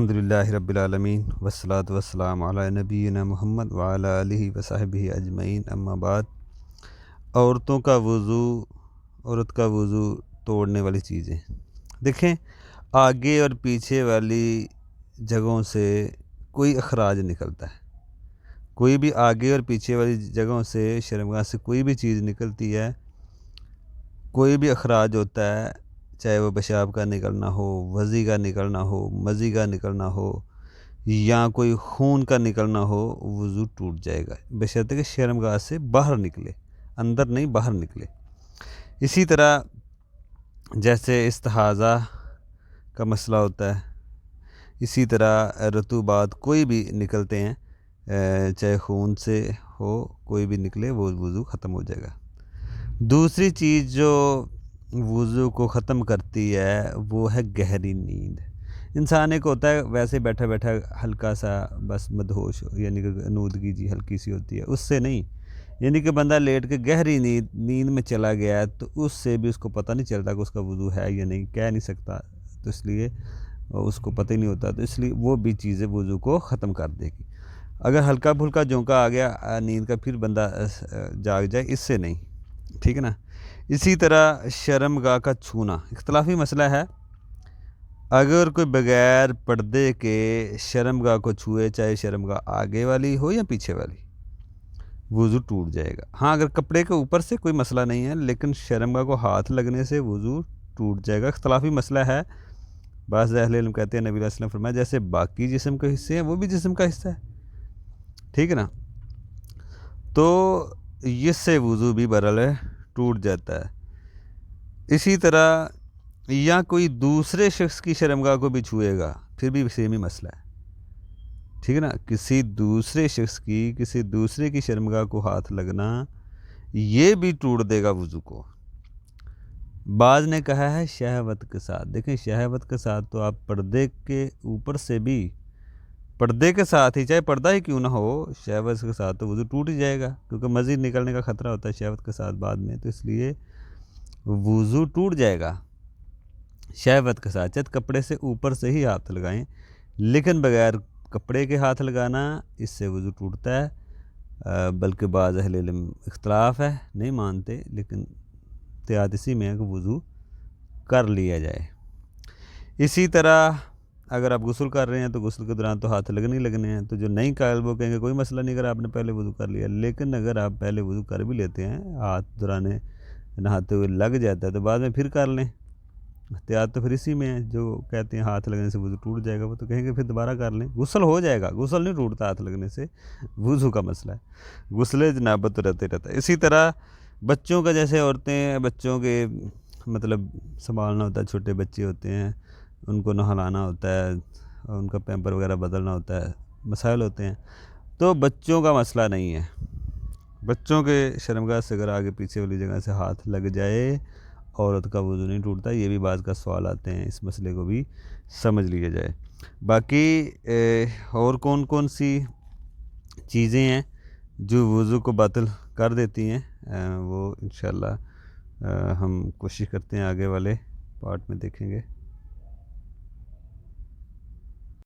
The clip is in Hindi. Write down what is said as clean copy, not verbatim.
अल्हम्दुलिल्लाहि रब्बिल आलमीन वस्सलातु वस्सलामु अला नबीना मुहम्मद व अला आलिहि व सहबिहि अजमईन अम्मा बाद। औरतों का वज़ू, औरत का वज़ू तोड़ने वाली चीज़ें देखें, आगे और पीछे वाली जगहों से कोई अखराज निकलता है। कोई भी आगे और पीछे वाली जगहों से, शर्मगाह से कोई भी चीज़ निकलती है, कोई भी अखराज होता है, चाहे वो पेशाब का निकलना हो, वज़ी का निकलना हो, मज़ी का निकलना हो या कोई खून का निकलना हो, वज़ू टूट जाएगा, बशर्ते कि शर्मगाह से बाहर निकले, अंदर नहीं बाहर निकले। इसी तरह जैसे इस्तिहाज़ा का मसला होता है, इसी तरह रतूबात कोई भी निकलते हैं, चाहे खून से हो, कोई भी निकले वो वज़ू ख़त्म हो जाएगा। दूसरी चीज़ जो वज़ू को ख़त्म करती है वो है गहरी नींद। इंसान एक होता है वैसे बैठा बैठा हल्का सा बस मदहोश, यानी कि नूदगी जी हल्की सी होती है, उससे नहीं, यानी कि बंदा लेट के गहरी नींद में चला गया है तो उससे भी उसको पता नहीं चलता कि उसका वज़ू है या नहीं, कह नहीं सकता, तो इसलिए उसको पता ही नहीं होता, तो इसलिए वो भी चीज़ें वज़ू को ख़त्म कर देगी। अगर हल्का फुल्का झोंका आ गया नींद का, फिर बंदा जाग जाए, इससे नहीं, ठीक है ना। इसी तरह शर्मगाह का छूना इख्तलाफी मसला है। अगर कोई बग़ैर पर्दे के शर्मगाह को छुए, चाहे शर्मगाह आगे वाली हो या पीछे वाली, वज़ू टूट जाएगा। हाँ, अगर कपड़े के ऊपर से कोई मसला नहीं है, लेकिन शर्मगाह को हाथ लगने से वज़ू टूट जाएगा। इख्तलाफी मसला है। बाज़ अहले इल्म कहते हैं नबी अलैहि सल्लम फरमाया जैसे बाकी जिस्म के हिस्से हैं वो भी जिस्म का हिस्सा है, ठीक है ना। तो इससे वज़ू भी बहरहाल टूट जाता है। इसी तरह या कोई दूसरे शख्स की शर्मगाह को भी छुएगा, फिर भी सेम ही मसला है, ठीक है ना। किसी दूसरे शख्स की, किसी दूसरे की शर्मगाह को हाथ लगना, ये भी टूट देगा वज़ू को। बाज़ ने कहा है शहवत के साथ। देखें, शहवत के साथ तो आप पर्दे के ऊपर से भी, पर्दे के साथ ही, चाहे पर्दा ही क्यों ना हो, शहवत के साथ तो वज़ू टूट ही जाएगा, क्योंकि मज़ीद निकलने का ख़तरा होता है शहवत के साथ बाद में, तो इसलिए वज़ू टूट जाएगा शहवत के साथ। चाहे कपड़े से ऊपर से ही हाथ लगाएं, लेकिन बग़ैर कपड़े के हाथ लगाना, इससे वज़ू टूटता है। बल्कि बाज़ अहले इल्म इख्तलाफ है, नहीं मानते, लेकिन एहतियात इसी में है कि वज़ू कर लिया जाए। इसी तरह अगर आप गुस्ल कर रहे हैं तो गुस्ल के दौरान तो हाथ लगने ही लगने हैं, तो जो नहीं कायल वो कहेंगे कोई मसला नहीं अगर आपने पहले वज़ू कर लिया। लेकिन अगर आप पहले वज़ू कर भी लेते हैं, हाथ दौरान नहाते हुए लग जाता है, तो बाद में फिर कर लें। एहतियात तो फिर इसी में है। जो कहते हैं हाथ लगने से वज़ू टूट जाएगा, वो तो कहेंगे फिर दोबारा कर लें, गुस्ल हो जाएगा। गुस्ल नहीं टूटता हाथ लगने से, वज़ू का मसला है, गुस्ल जनाबत तो रहते रहता है। इसी तरह बच्चों का, जैसे औरतें बच्चों के मतलब संभालना होता है, छोटे बच्चे होते हैं, उनको नहलाना होता है, उनका पैम्पर वगैरह बदलना होता है, मसाइल होते हैं, तो बच्चों का मसला नहीं है। बच्चों के शर्मगाह से अगर आगे पीछे वाली जगह से हाथ लग जाए, औरत का वज़ू नहीं टूटता। ये भी बात का सवाल आते हैं, इस मसले को भी समझ लिया जाए। बाकी और कौन कौन सी चीज़ें हैं जो वज़ू को बातिल कर देती हैं, वो इंशाअल्लाह हम कोशिश करते हैं आगे वाले पार्ट में देखेंगे।